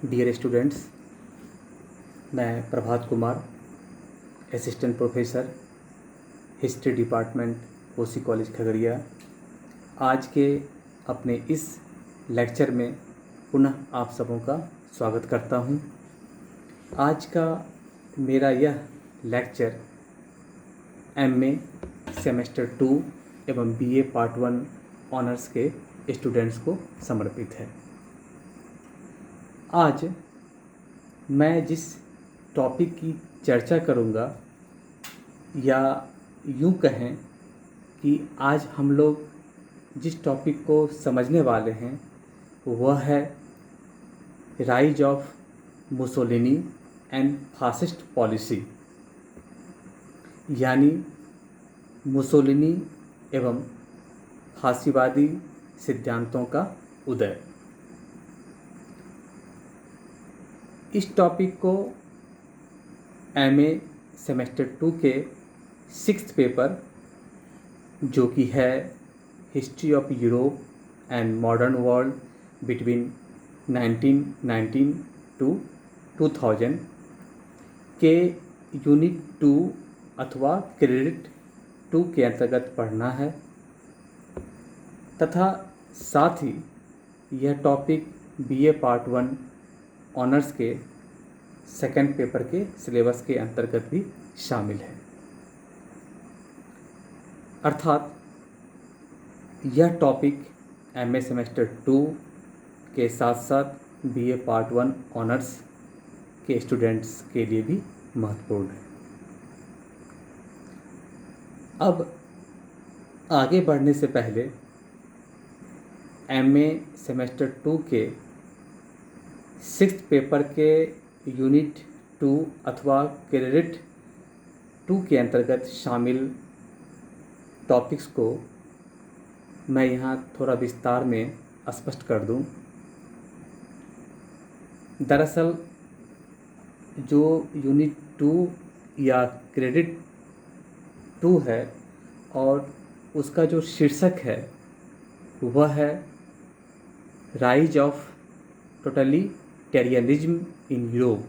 Dear students, मैं Prabhat Kumar, assistant professor history department OC college Khagaria, आज के अपने इस लेक्चर में पुनः आप सबों का स्वागत करता हूं। आज का मेरा यह लेक्चर एमए सेमेस्टर 2 एवं बीए पार्ट 1 ऑनर्स के स्टूडेंट्स को समर्पित है। आज मैं जिस टॉपिक की चर्चा करूंगा, या यूँ कहें कि आज हम लोग जिस टॉपिक को समझने वाले हैं वह है rise of Mussolini and fascist policy, यानी मुसोलिनी एवं फासीवादी सिद्धांतों का उदय। इस टॉपिक को एमए सेमेस्टर 2 के 6th पेपर, जो कि है history of Europe and modern world between 1919 to 2000 के यूनिट 2 अथवा क्रेडिट 2 के अंतर्गत पढ़ना है, तथा साथ ही यह टॉपिक बीए पार्ट 1 ऑनर्स के 2nd पेपर के सिलेबस के अंतर्गत भी शामिल है। अर्थात यह टॉपिक एमए सेमेस्टर 2 के साथ साथ बीए पार्ट 1 ऑनर्स के स्टूडेंट्स के लिए भी महत्वपूर्ण है। अब आगे बढ़ने से पहले एमए सेमेस्टर 2 के 6th पेपर के यूनिट 2 अथवा क्रेडिट 2 के अंतर्गत शामिल टॉपिक्स को मैं यहाँ थोड़ा विस्तार में स्पष्ट कर दूँ। दरअसल जो यूनिट 2 या क्रेडिट 2 है और उसका जो शीर्षक है वह है rise of totalitarianism in Europe,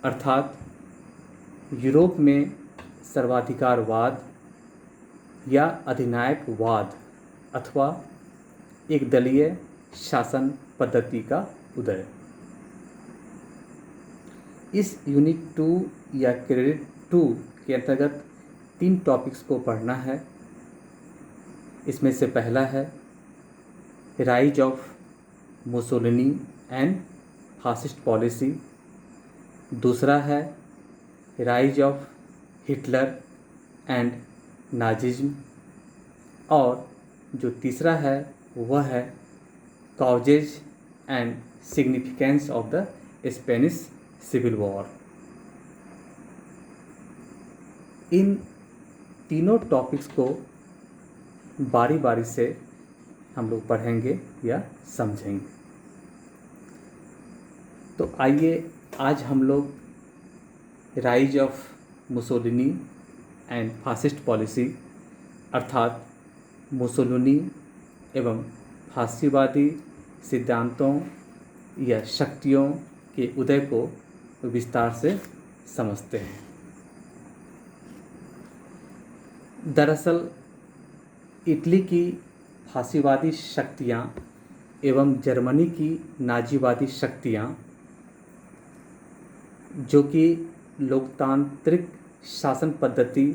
अर्थात यूरोप में सर्वाधिकारवाद या अधिनायकवाद अथवा एक दलीय शासन पद्धति का उदय। इस यूनिट 2 या क्रेडिट 2 के अंतर्गत 3 टॉपिक्स को पढ़ना है। इसमें से पहला है rise of Mussolini and fascist policy, दूसरा है rise of Hitler and Nazism, और जो तीसरा है वह है causes and significance of the Spanish civil war. इन तीनों टॉपिक्स को बारी बारी से हम लोग पढ़ेंगे या समझेंगे। तो आइए आज हम लोग rise of Mussolini and fascist policy, अर्थात मुसोलिनी एवं फासीवादी सिद्धांतों या शक्तियों के उदय को विस्तार से समझते हैं। दरअसल इटली की फासीवादी शक्तियाँ एवं जर्मनी की नाजीवादी शक्तियाँ, जो कि लोकतांत्रिक शासन पद्धति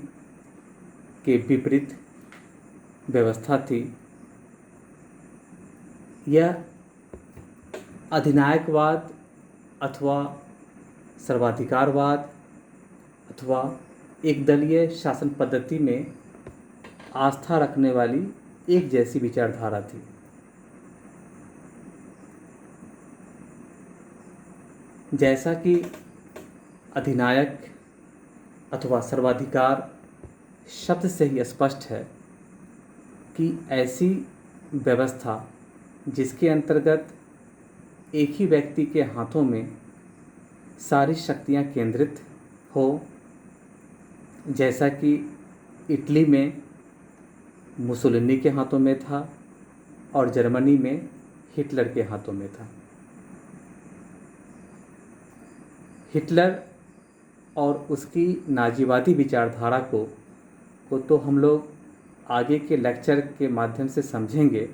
के विपरीत व्यवस्था थी, यह अधिनायकवाद अथवा सर्वाधिकारवाद अथवा एक दलीय शासन पद्धति में आस्था रखने वाली एक जैसी विचारधारा थी। जैसा कि अधिनायक अथवा सर्वाधिकार शब्द से ही स्पष्ट है कि ऐसी व्यवस्था जिसके अंतर्गत एक ही व्यक्ति के हाथों में सारी शक्तियां केंद्रित हो, जैसा कि इटली में मुसोलिनी के हाथों में था और जर्मनी में हिटलर के हाथों में था। हिटलर और उसकी नाजीवादी विचारधारा को तो हम लोग आगे के लेक्चर के माध्यम से समझेंगे।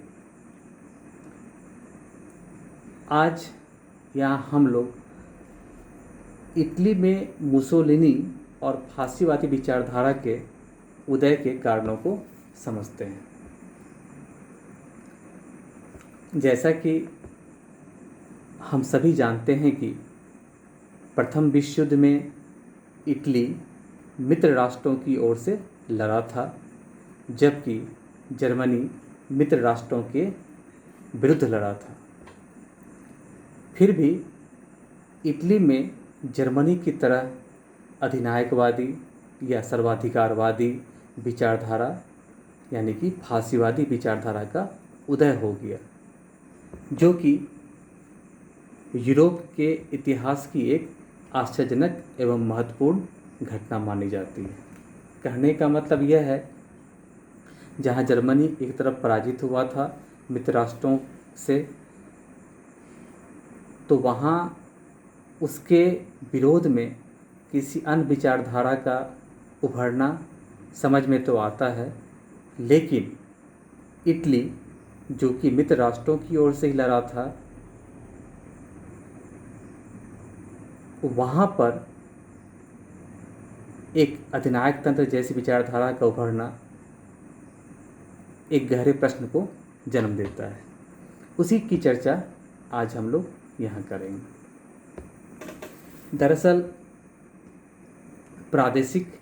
आज यहाँ हम लोग इटली में मुसोलिनी और फासीवादी विचारधारा के उदय के कारणों को समझते हैं। जैसा कि हम सभी जानते हैं कि प्रथम विश्व युद्ध में इटली मित्र राष्ट्रों की ओर से लड़ा था, जबकि जर्मनी मित्र राष्ट्रों के विरुद्ध लड़ा था। फिर भी इटली में जर्मनी की तरह अधिनायकवादी या सर्वाधिकारवादी विचारधारा यानी कि फासीवादी विचारधारा का उदय हो गया, जो कि यूरोप के इतिहास की एक आश्चर्यजनक एवं महत्वपूर्ण घटना मानी जाती है। कहने का मतलब यह है, जहाँ जर्मनी एक तरफ पराजित हुआ था मित्र राष्ट्रों से, तो वहाँ उसके विरोध में किसी अन्य विचारधारा का उभरना समझ में तो आता है, लेकिन इटली जो कि मित्र राष्ट्रों की ओर से ही लड़ा था, वहाँ पर एक अधिनायक तंत्र जैसी विचारधारा का उभरना एक गहरे प्रश्न को जन्म देता है। उसी की चर्चा आज हम लोग यहाँ करेंगे। दरअसल प्रादेशिक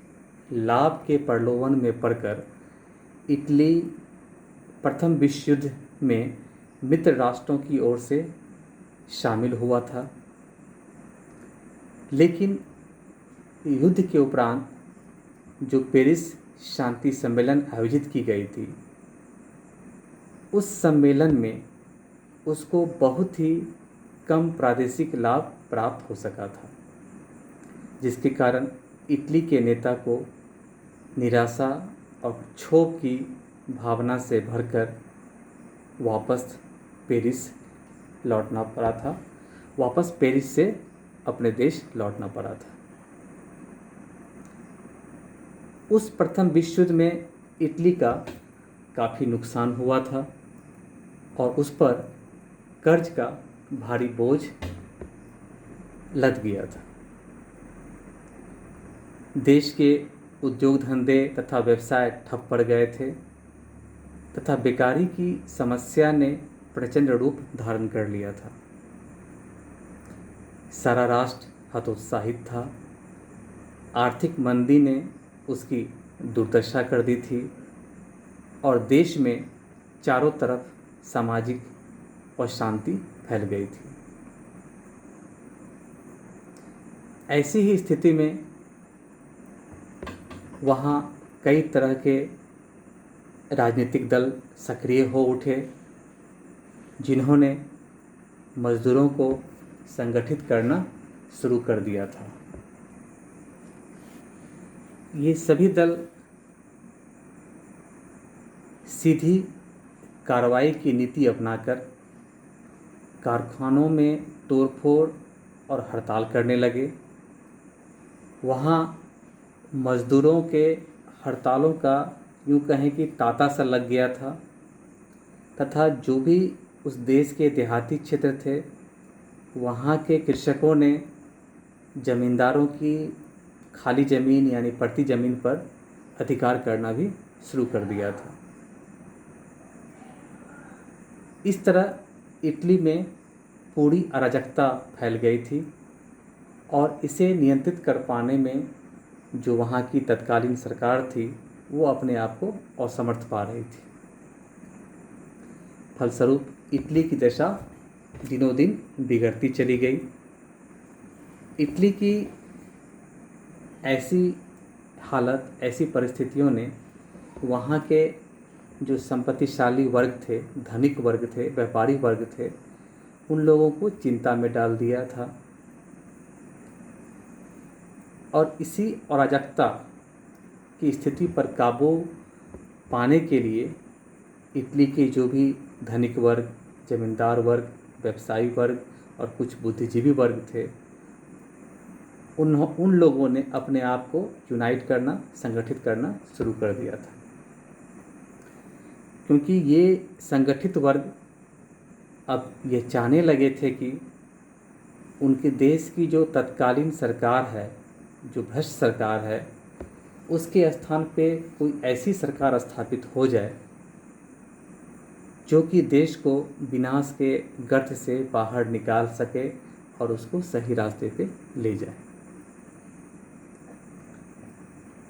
लाभ के प्रलोभन में पड़कर इटली प्रथम विश्व युद्ध में मित्र राष्ट्रों की ओर से शामिल हुआ था, लेकिन युद्ध के उपरांत जो पेरिस शांति सम्मेलन आयोजित की गई थी, उस सम्मेलन में उसको बहुत ही कम प्रादेशिक लाभ प्राप्त हो सका था, जिसके कारण इटली के नेता को निराशा और क्षोभ की भावना से भरकर वापस पेरिस लौटना पड़ा था, वापस पेरिस से अपने देश लौटना पड़ा था। उस प्रथम विश्व युद्ध में इटली का काफ़ी नुकसान हुआ था और उस पर कर्ज का भारी बोझ लद गया था। देश के उद्योग धंधे तथा व्यवसाय ठप पड़ गए थे तथा बेकारी की समस्या ने प्रचंड रूप धारण कर लिया था। सारा राष्ट्र हतोत्साहित था। आर्थिक मंदी ने उसकी दुर्दशा कर दी थी और देश में चारों तरफ सामाजिक अशांति फैल गई थी। ऐसी ही स्थिति में वहाँ कई तरह के राजनीतिक दल सक्रिय हो उठे, जिन्होंने मजदूरों को संगठित करना शुरू कर दिया था। ये सभी दल सीधी कार्रवाई की नीति अपनाकर कारखानों में तोड़फोड़ और हड़ताल करने लगे। वहाँ मज़दूरों के हड़तालों का यूँ कहें कि तांता सा लग गया था तथा जो भी उस देश के देहाती क्षेत्र थे, वहाँ के कृषकों ने ज़मींदारों की खाली ज़मीन यानी पड़ती ज़मीन पर अधिकार करना भी शुरू कर दिया था। इस तरह इटली में पूरी अराजकता फैल गई थी और इसे नियंत्रित कर पाने में जो वहाँ की तत्कालीन सरकार थी, वो अपने आप को असमर्थ पा रही थी। फलस्वरूप इटली की दशा दिनों दिन बिगड़ती चली गई। इटली की ऐसी हालत, ऐसी परिस्थितियों ने वहाँ के जो संपत्तिशाली वर्ग थे, धनिक वर्ग थे, व्यापारी वर्ग थे, उन लोगों को चिंता में डाल दिया था। और इसी अराजकता की स्थिति पर काबू पाने के लिए इटली के जो भी धनिक वर्ग, जमींदार वर्ग, व्यवसायी वर्ग और कुछ बुद्धिजीवी वर्ग थे, उन लोगों ने अपने आप को यूनाइट करना, संगठित करना शुरू कर दिया था, क्योंकि ये संगठित वर्ग अब ये चाहने लगे थे कि उनके देश की जो तत्कालीन सरकार है, जो भ्रष्ट सरकार है, उसके स्थान पे कोई ऐसी सरकार स्थापित हो जाए जो कि देश को विनाश के गर्त से बाहर निकाल सके और उसको सही रास्ते पे ले जाए।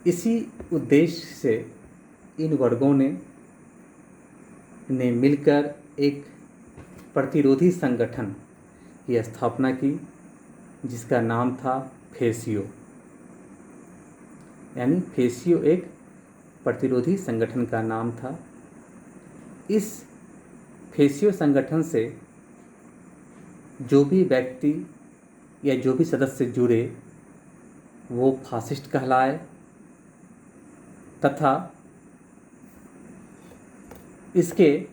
इसी उद्देश्य से इन वर्गों ने मिलकर एक प्रतिरोधी संगठन की स्थापना की, जिसका नाम था फेसियो। यानी फेसियो एक प्रतिरोधी संगठन का नाम था। इस फेसियो संगठन से जो भी व्यक्ति या जो भी सदस्य जुड़े वो फासिस्ट कहलाए, तथा इसके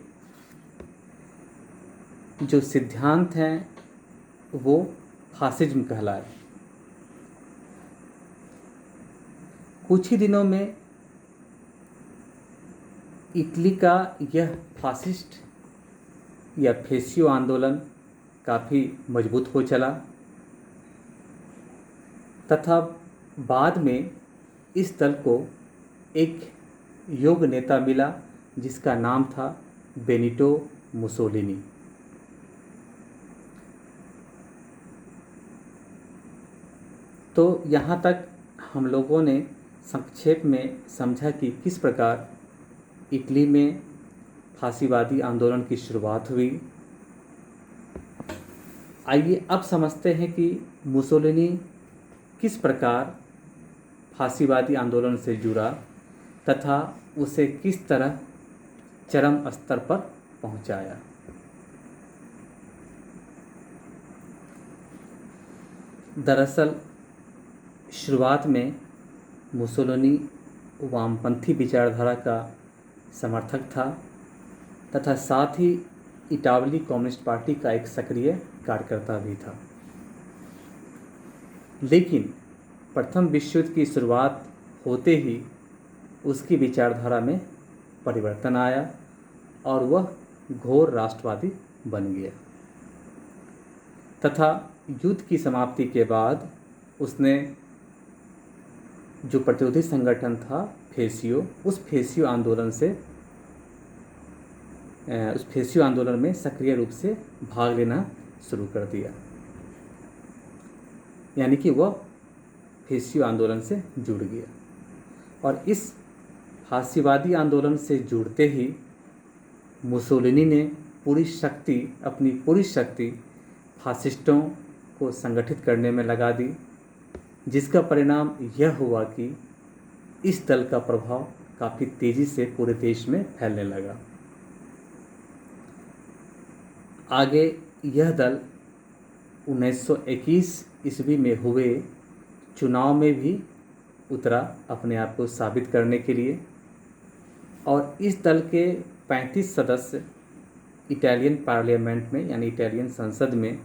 जो सिद्धांत हैं वो फासिज्म कहलाए। कुछ ही दिनों में इटली का यह फासिस्ट या फेसियो आंदोलन काफ़ी मजबूत हो चला, तथा बाद में इस दल को एक योग्य नेता मिला जिसका नाम था बेनिटो मुसोलिनी। तो यहाँ तक हम लोगों ने संक्षेप में समझा कि किस प्रकार इटली में फांसीवादी आंदोलन की शुरुआत हुई। आइए अब समझते हैं कि मुसोलिनी किस प्रकार फांसीवादी आंदोलन से जुड़ा तथा उसे किस तरह चरम स्तर पर पहुंचाया। दरअसल शुरुआत में मुसोलिनी वामपंथी विचारधारा का समर्थक था तथा साथ ही इटावली कम्युनिस्ट पार्टी का एक सक्रिय कार्यकर्ता भी था। लेकिन प्रथम विश्व युद्ध की शुरुआत होते ही उसकी विचारधारा में परिवर्तन आया और वह घोर राष्ट्रवादी बन गया, तथा युद्ध की समाप्ति के बाद उसने जो प्रतिरोधी संगठन था फेसियो, उस फेसियो आंदोलन में सक्रिय रूप से भाग लेना शुरू कर दिया। यानी कि वह फेसियो आंदोलन से जुड़ गया और इस फांसीवादी आंदोलन से जुड़ते ही मुसोलिनी ने अपनी पूरी शक्ति फासिस्टों को संगठित करने में लगा दी, जिसका परिणाम यह हुआ कि इस दल का प्रभाव काफ़ी तेज़ी से पूरे देश में फैलने लगा। आगे यह दल 1921 ईस्वी में हुए चुनाव में भी उतरा अपने आप को साबित करने के लिए, और इस दल के 35 सदस्य इटालियन पार्लियामेंट में यानी इटालियन संसद में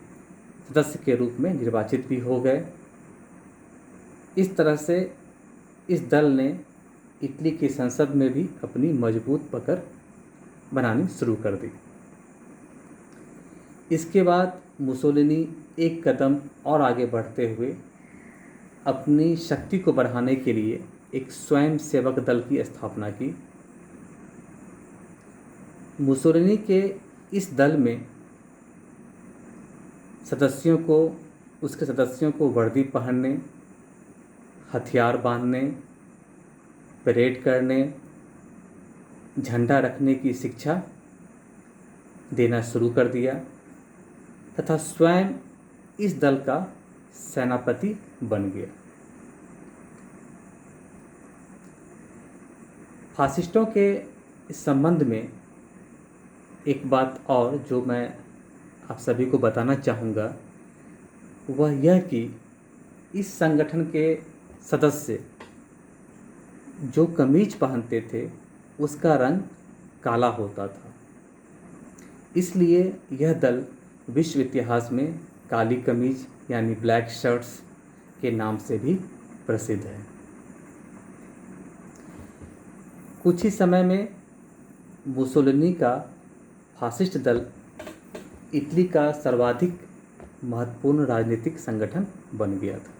सदस्य के रूप में निर्वाचित भी हो गए। इस तरह से इस दल ने इटली की संसद में भी अपनी मजबूत पकड़ बनानी शुरू कर दी। इसके बाद मुसोलिनी एक कदम और आगे बढ़ते हुए अपनी शक्ति को बढ़ाने के लिए एक स्वयं सेवक दल की स्थापना की। मुसोलिनी के इस दल में उसके सदस्यों को वर्दी पहनने, हथियार बांधने, परेड करने, झंडा रखने की शिक्षा देना शुरू कर दिया तथा स्वयं इस दल का सेनापति बन गया। फासिस्टों के इस संबंध में एक बात और जो मैं आप सभी को बताना चाहूँगा वह यह कि इस संगठन के सदस्य जो कमीज पहनते थे उसका रंग काला होता था, इसलिए यह दल विश्व इतिहास में काली कमीज यानी ब्लैक शर्ट्स के नाम से भी प्रसिद्ध है। कुछ ही समय में मुसोलिनी का फासिस्ट दल इटली का सर्वाधिक महत्वपूर्ण राजनीतिक संगठन बन गया था।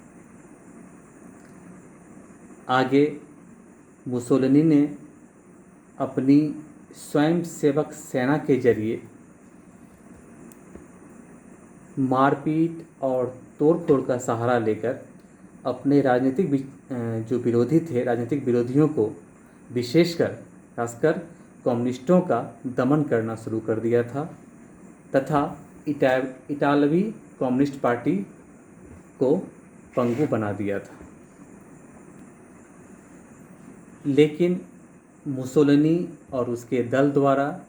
आगे मुसोलिनी ने अपनी स्वयंसेवक सेना के जरिए मारपीट और तोड़फोड़ का सहारा लेकर अपने जो विरोधी थे, राजनीतिक विरोधियों को, विशेषकर खासकर कम्युनिस्टों का दमन करना शुरू कर दिया था तथा इटालवी कम्युनिस्ट पार्टी को पंगु बना दिया था। लेकिन मुसोलिनी और उसके दल द्वारा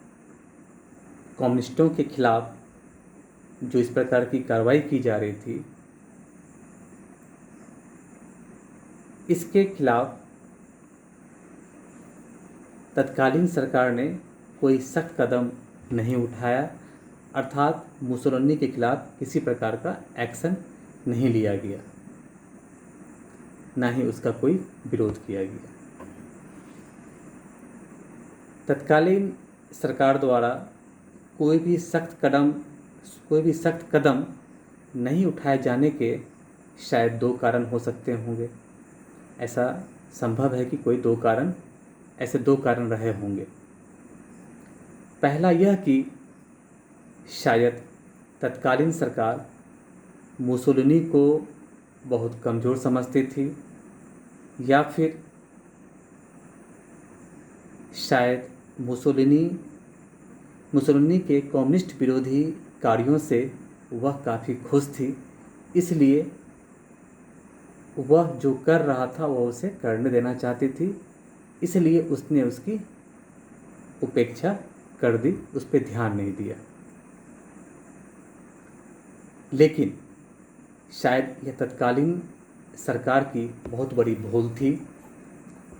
कम्युनिस्टों के खिलाफ जो इस प्रकार की कार्रवाई की जा रही थी, इसके खिलाफ तत्कालीन सरकार ने कोई सख्त कदम नहीं उठाया, अर्थात मुसोलिनी के खिलाफ किसी प्रकार का एक्शन नहीं लिया गया, ना ही उसका कोई विरोध किया गया। तत्कालीन सरकार द्वारा कोई भी सख्त कदम नहीं उठाए जाने के शायद दो कारण हो सकते होंगे। ऐसा संभव है कि ऐसे दो कारण रहे होंगे। पहला यह कि शायद तत्कालीन सरकार मुसोलिनी को बहुत कमज़ोर समझती थी, या फिर शायद मुसोलिनी के कम्युनिस्ट विरोधी कार्यों से वह काफ़ी खुश थी, इसलिए वह जो कर रहा था वह उसे करने देना चाहती थी, इसलिए उसने उसकी उपेक्षा कर दी, उस पर ध्यान नहीं दिया। लेकिन शायद यह तत्कालीन सरकार की बहुत बड़ी भूल थी,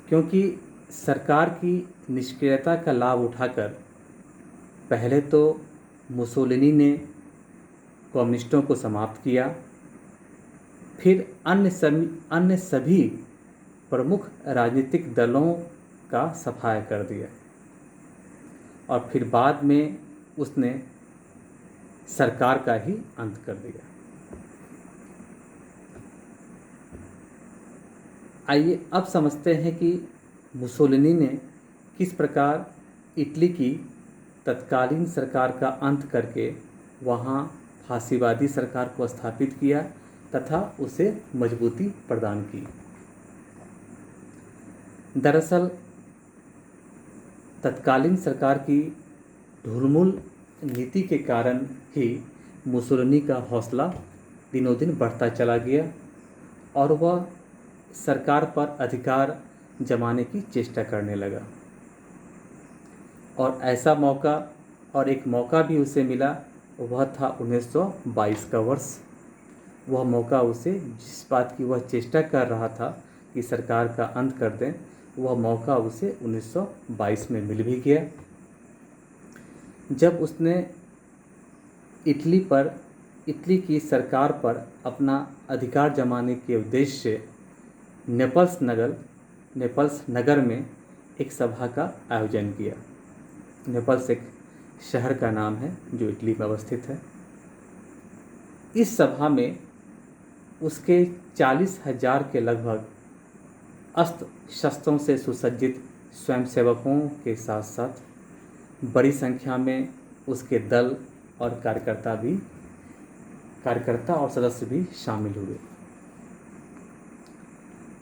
क्योंकि सरकार की निष्क्रियता का लाभ उठाकर पहले तो मुसोलिनी ने कम्युनिस्टों को समाप्त किया, फिर अन्य सभी प्रमुख राजनीतिक दलों का सफाया कर दिया, और फिर बाद में उसने सरकार का ही अंत कर दिया। आइए अब समझते हैं कि मुसोलिनी ने किस प्रकार इटली की तत्कालीन सरकार का अंत करके वहाँ फासीवादी सरकार को स्थापित किया तथा उसे मजबूती प्रदान की। दरअसल तत्कालीन सरकार की ढुलमुल नीति के कारण ही मुसोलिनी का हौसला दिनों दिन बढ़ता चला गया और वह सरकार पर अधिकार जमाने की चेष्टा करने लगा। और ऐसा एक मौका भी उसे मिला, वह था 1922 का वर्ष। वह मौका उसे, जिस बात की वह चेष्टा कर रहा था कि सरकार का अंत कर दें, वह मौका उसे 1922 में मिल भी गया, जब उसने इटली की सरकार पर अपना अधिकार जमाने के उद्देश्य से नेपल्स नगर में एक सभा का आयोजन किया। नेपल्स एक शहर का नाम है जो इटली में अवस्थित है। इस सभा में उसके 40,000 के लगभग अस्त्र शस्त्रों से सुसज्जित स्वयंसेवकों के साथ साथ बड़ी संख्या में उसके दल और कार्यकर्ता और सदस्य भी शामिल हुए।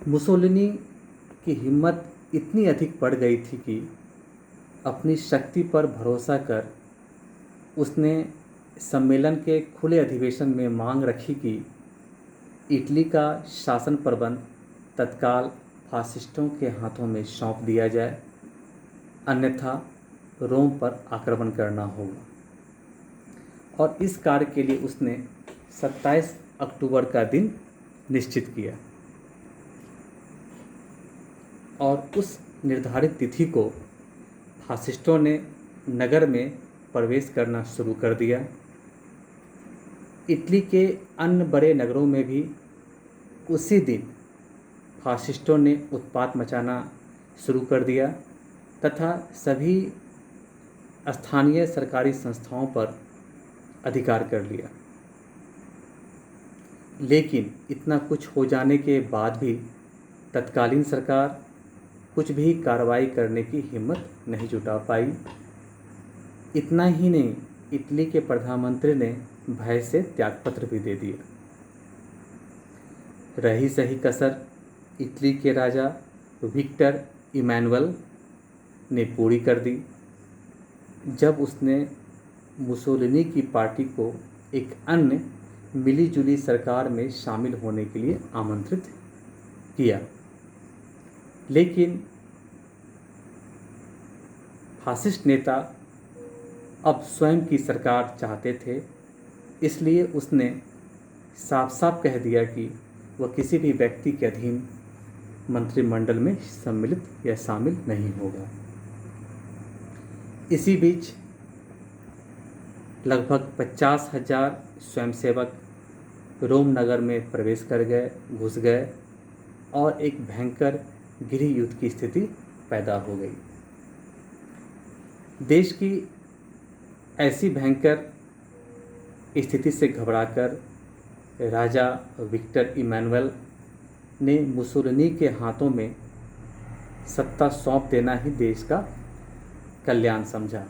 मुसोलिनी की हिम्मत इतनी अधिक बढ़ गई थी कि अपनी शक्ति पर भरोसा कर उसने सम्मेलन के खुले अधिवेशन में मांग रखी कि इटली का शासन प्रबंध तत्काल फासिस्टों के हाथों में सौंप दिया जाए, अन्यथा रोम पर आक्रमण करना होगा। और इस कार्य के लिए उसने 27 अक्टूबर का दिन निश्चित किया और उस निर्धारित तिथि को फासिस्टों ने नगर में प्रवेश करना शुरू कर दिया। इटली के अन्य बड़े नगरों में भी उसी दिन फासिस्टों ने उत्पात मचाना शुरू कर दिया तथा सभी स्थानीय सरकारी संस्थाओं पर अधिकार कर लिया। लेकिन इतना कुछ हो जाने के बाद भी तत्कालीन सरकार कुछ भी कार्रवाई करने की हिम्मत नहीं जुटा पाई। इतना ही नहीं, इटली के प्रधानमंत्री ने भय से त्यागपत्र भी दे दिया। रही सही कसर इटली के राजा विक्टर इमैनुअल ने पूरी कर दी, जब उसने मुसोलिनी की पार्टी को एक अन्य मिलीजुली सरकार में शामिल होने के लिए आमंत्रित किया। लेकिन फासिस्ट नेता अब स्वयं की सरकार चाहते थे, इसलिए उसने साफ साफ कह दिया कि वह किसी भी व्यक्ति के अधीन मंत्रिमंडल में सम्मिलित या शामिल नहीं होगा। इसी बीच लगभग 50,000 स्वयंसेवक रोम नगर में प्रवेश कर गए, घुस गए और एक भयंकर गृह युद्ध की स्थिति पैदा हो गई। देश की ऐसी भयंकर स्थिति से घबराकर राजा विक्टर इमैनुअल ने मुसोलिनी के हाथों में सत्ता सौंप देना ही देश का कल्याण समझा।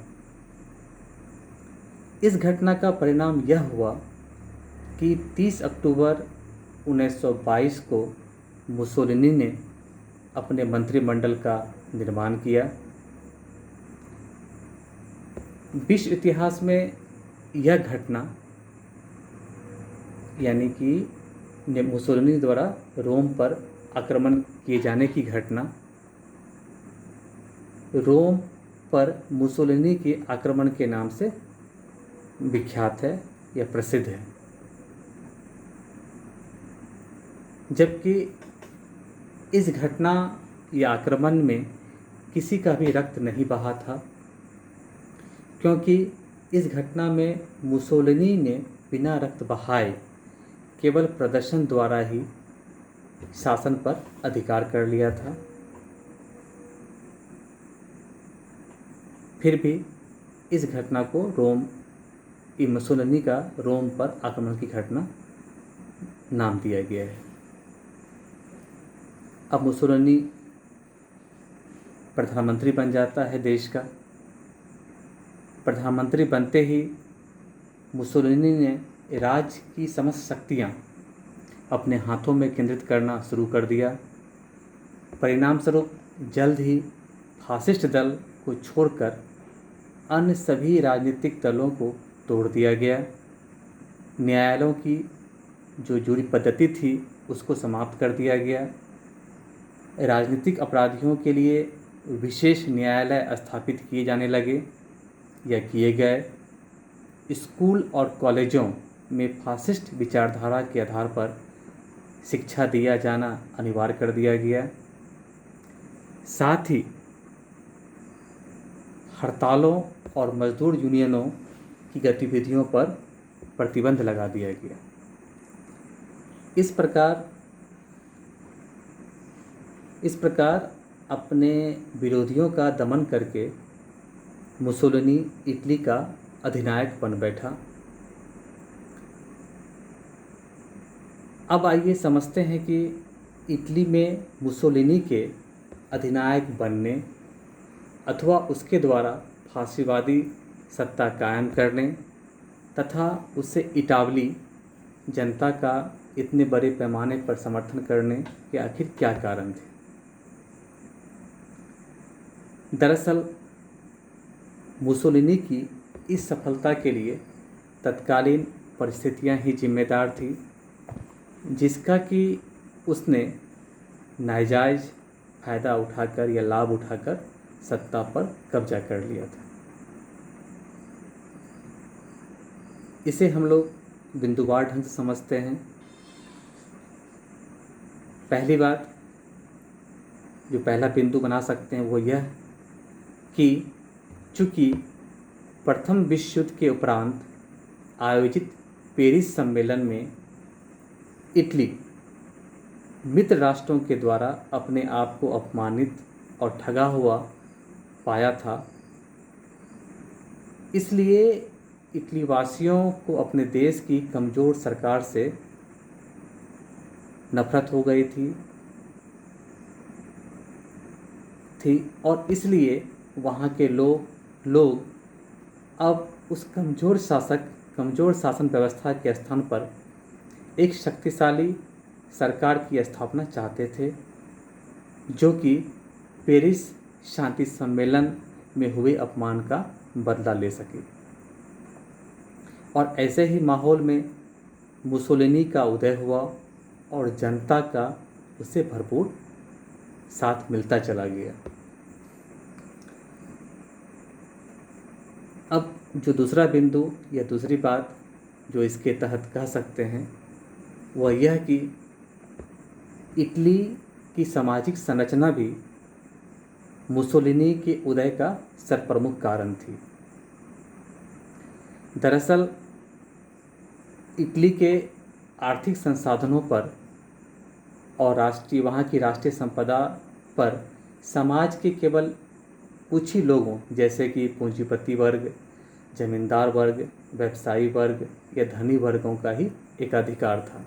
इस घटना का परिणाम यह हुआ कि 30 अक्टूबर 1922 को मुसोलिनी ने अपने मंत्रिमंडल का निर्माण किया। विश्व इतिहास में यह घटना, यानी कि मुसोलिनी द्वारा रोम पर आक्रमण किए जाने की घटना, रोम पर मुसोलिनी के आक्रमण के नाम से विख्यात है या प्रसिद्ध है। जबकि इस घटना या आक्रमण में किसी का भी रक्त नहीं बहा था, क्योंकि इस घटना में मुसोलिनी ने बिना रक्त बहाए केवल प्रदर्शन द्वारा ही शासन पर अधिकार कर लिया था। फिर भी इस घटना को मुसोलिनी का रोम पर आक्रमण की घटना नाम दिया गया है। अब मुसोलिनी प्रधानमंत्री बन जाता है देश का। प्रधानमंत्री बनते ही मुसोलिनी ने राज्य की समस्त शक्तियाँ अपने हाथों में केंद्रित करना शुरू कर दिया। परिणामस्वरूप जल्द ही फासिस्ट दल को छोड़कर अन्य सभी राजनीतिक दलों को तोड़ दिया गया। न्यायालयों की जो जुड़ी पद्धति थी उसको समाप्त कर दिया गया। राजनीतिक अपराधियों के लिए विशेष न्यायालय स्थापित किए जाने लगे या किए गए। स्कूल और कॉलेजों में फासिस्ट विचारधारा के आधार पर शिक्षा दिया जाना अनिवार्य कर दिया गया। साथ ही हड़तालों और मजदूर यूनियनों की गतिविधियों पर प्रतिबंध लगा दिया गया। इस प्रकार अपने विरोधियों का दमन करके मुसोलिनी इटली का अधिनायक बन बैठा। अब आइए समझते हैं कि इटली में मुसोलिनी के अधिनायक बनने अथवा उसके द्वारा फासीवादी सत्ता कायम करने तथा उससे इटावली जनता का इतने बड़े पैमाने पर समर्थन करने के आखिर क्या कारण थे। दरअसल मुसोलिनी की इस सफलता के लिए तत्कालीन परिस्थितियां ही जिम्मेदार थी, जिसका कि उसने नाजायज़ फ़ायदा उठाकर या लाभ उठाकर सत्ता पर कब्जा कर लिया था। इसे हम लोग बिंदुवार ढंग से समझते हैं। पहली बात जो पहला बिंदु बना सकते हैं वो यह कि चूँकि प्रथम विश्व युद्ध के उपरांत आयोजित पेरिस सम्मेलन में इटली मित्र राष्ट्रों के द्वारा अपने आप को अपमानित और ठगा हुआ पाया था। इसलिए इटली वासियों को अपने देश की कमज़ोर सरकार से नफरत हो गई थी और इसलिए वहाँ के लोग अब उस कमज़ोर शासन व्यवस्था के स्थान पर एक शक्तिशाली सरकार की स्थापना चाहते थे, जो कि पेरिस शांति सम्मेलन में हुए अपमान का बदला ले सके। और ऐसे ही माहौल में मुसोलिनी का उदय हुआ और जनता का उससे भरपूर साथ मिलता चला गया। अब जो दूसरा बिंदु या दूसरी बात जो इसके तहत कह सकते हैं वह यह कि इटली की सामाजिक संरचना भी मुसोलिनी के उदय का सर्वप्रमुख कारण थी। दरअसल इटली के आर्थिक संसाधनों पर और वहाँ की राष्ट्रीय संपदा पर समाज के केवल कुछ ही लोगों जैसे कि पूंजीपति वर्ग, जमींदार वर्ग, व्यवसायी वर्ग या धनी वर्गों का ही एकाधिकार था।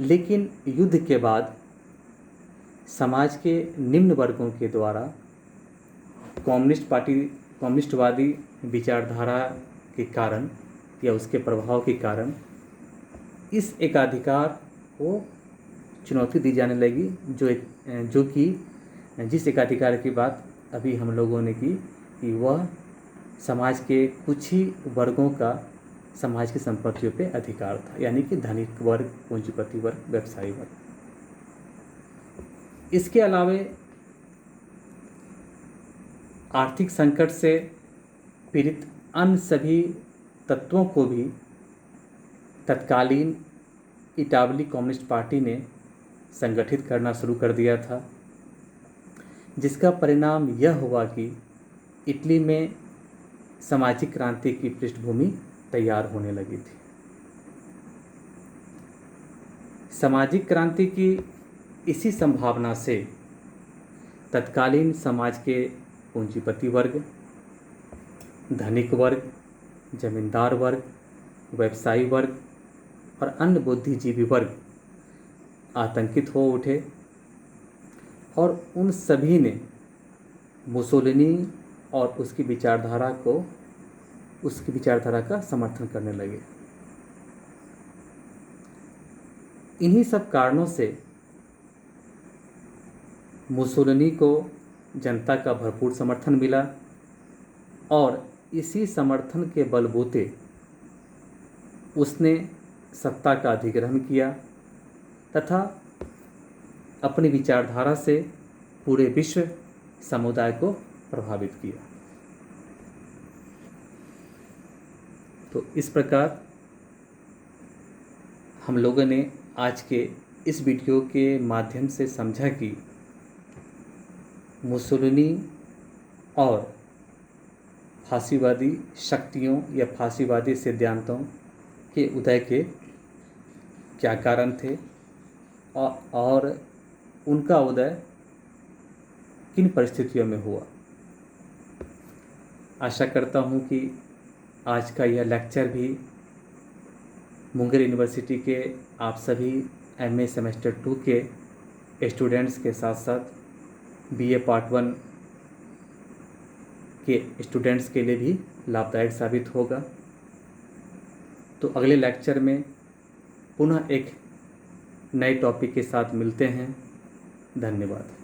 लेकिन युद्ध के बाद समाज के निम्न वर्गों के द्वारा कम्युनिस्टवादी विचारधारा के कारण या उसके प्रभाव के कारण इस एकाधिकार को चुनौती दी जाने लगी, जो कि जिस एकाधिकार की बात अभी हम लोगों ने की कि वह समाज के कुछ ही वर्गों का समाज की संपत्तियों पे अधिकार था, यानी कि धनिक वर्ग, पूंजीपति वर्ग, व्यवसायी वर्ग। इसके अलावे आर्थिक संकट से पीड़ित अन्य सभी तत्वों को भी तत्कालीन इटावली कम्युनिस्ट पार्टी ने संगठित करना शुरू कर दिया था, जिसका परिणाम यह हुआ कि इटली में सामाजिक क्रांति की पृष्ठभूमि तैयार होने लगी थी। सामाजिक क्रांति की इसी संभावना से तत्कालीन समाज के पूंजीपति वर्ग, धनिक वर्ग, जमींदार वर्ग, व्यवसायी वर्ग और अन्य बुद्धिजीवी वर्ग आतंकित हो उठे और उन सभी ने मुसोलिनी और उसकी विचारधारा का समर्थन करने लगे। इन्हीं सब कारणों से मुसोलिनी को जनता का भरपूर समर्थन मिला और इसी समर्थन के बलबूते उसने सत्ता का अधिग्रहण किया तथा अपनी विचारधारा से पूरे विश्व समुदाय को प्रभावित किया। तो इस प्रकार हम लोगों ने आज के इस वीडियो के माध्यम से समझा कि मुसोलिनी और फांसीवादी शक्तियों या फांसीवादी सिद्धांतों के उदय के क्या कारण थे और उनका उदय किन परिस्थितियों में हुआ। आशा करता हूँ कि आज का यह लेक्चर भी मुंगेर यूनिवर्सिटी के आप सभी MA सेमेस्टर 2 के स्टूडेंट्स के साथ साथ BA पार्ट 1 के स्टूडेंट्स के लिए भी लाभदायक साबित होगा। तो अगले लेक्चर में पुनः एक नए टॉपिक के साथ मिलते हैं। धन्यवाद।